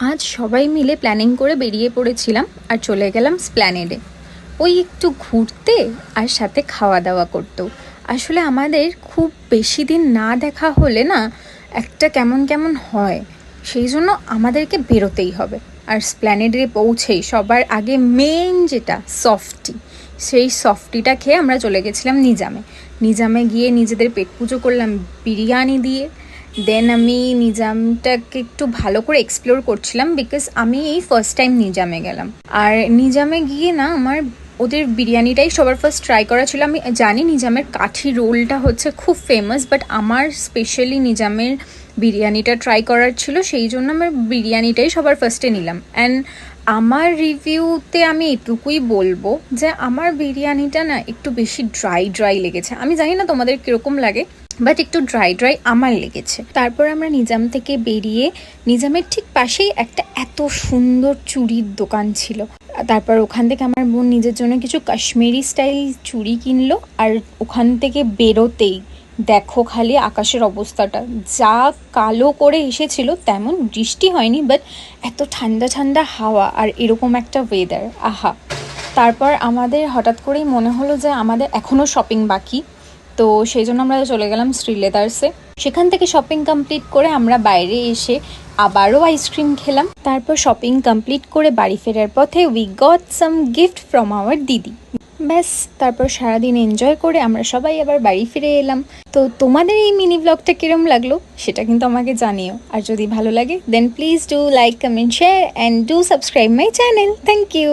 আজ সবাই মিলে প্ল্যানিং করে বেরিয়ে পড়েছিলাম আর চলে গেলাম স্প্ল্যানেডে। ওই একটু ঘুরতে আর সাথে খাওয়া দাওয়া করতেও। আসলে আমাদের খুব বেশি দিন না দেখা হলে না একটা কেমন কেমন হয়, সেই জন্য আমাদেরকে বেরোতেই হবে। আর স্প্ল্যানেডে পৌঁছেই সবার আগে মেন যেটা সফটি, সেই সফটিটা খেয়ে আমরা চলে গেছিলাম নিজামে। নিজামে গিয়ে নিজেদের পেট পুজো করলাম বিরিয়ানি দিয়ে। দেন আমি নিজামটাকে একটু ভালো করে এক্সপ্লোর করছিলাম, বিকজ আমি এই ফার্স্ট টাইম নিজামে গেলাম। আর নিজামে গিয়ে না আমার ওদের বিরিয়ানিটাই সবার ফার্স্ট ট্রাই করা ছিল। আমি জানি নিজামের কাঠি রোলটা হচ্ছে খুব ফেমাস, বাট আমার স্পেশালি নিজামের বিরিয়ানিটা ট্রাই করার ছিল, সেই জন্য আমার বিরিয়ানিটাই সবার ফার্স্টে নিলাম। অ্যান্ড আমার রিভিউতে আমি এটুকুই বলবো যে আমার বিরিয়ানিটা না একটু বেশি ড্রাই ড্রাই লেগেছে। আমি জানি না তোমাদের কীরকম লাগে, বাট একটু ড্রাই ড্রাই আমার লেগেছে। তারপর আমরা নিজাম থেকে বেরিয়ে নিজামের ঠিক পাশেই একটা এত সুন্দর চুড়ির দোকান ছিল। তারপর ওখান থেকে আমার বোন নিজের জন্য কিছু কাশ্মীরি স্টাইল চুড়ি কিনলো। আর ওখান থেকে বেরোতেই দেখো খালি আকাশের অবস্থাটা, যা কালো করে এসেছিল, তেমন বৃষ্টি হয়নি, বাট এত ঠান্ডা ঠান্ডা হাওয়া আর এরকম একটা ওয়েদার, আহা। তারপর আমাদের হঠাৎ করেই মনে হলো যে আমাদের এখনও শপিং বাকি, তো সেই জন্য আমরা চলে গেলাম শ্রীলেদার্সে। সেখান থেকে শপিং কমপ্লিট করে আমরা বাইরে এসে আবারও আইসক্রিম খেলাম। তারপর শপিং কমপ্লিট করে বাড়ি ফেরার পথে we got some gift from our দিদি। ব্যাস, তারপর সারাদিন এনজয় করে আমরা সবাই আবার বাড়ি ফিরে এলাম। তো তোমাদের এই মিনি ব্লগটা কিরম লাগলো সেটা কিন্তু আমাকে জানিও। আর যদি ভালো লাগে then please do like, comment, share and do subscribe my channel. Thank you.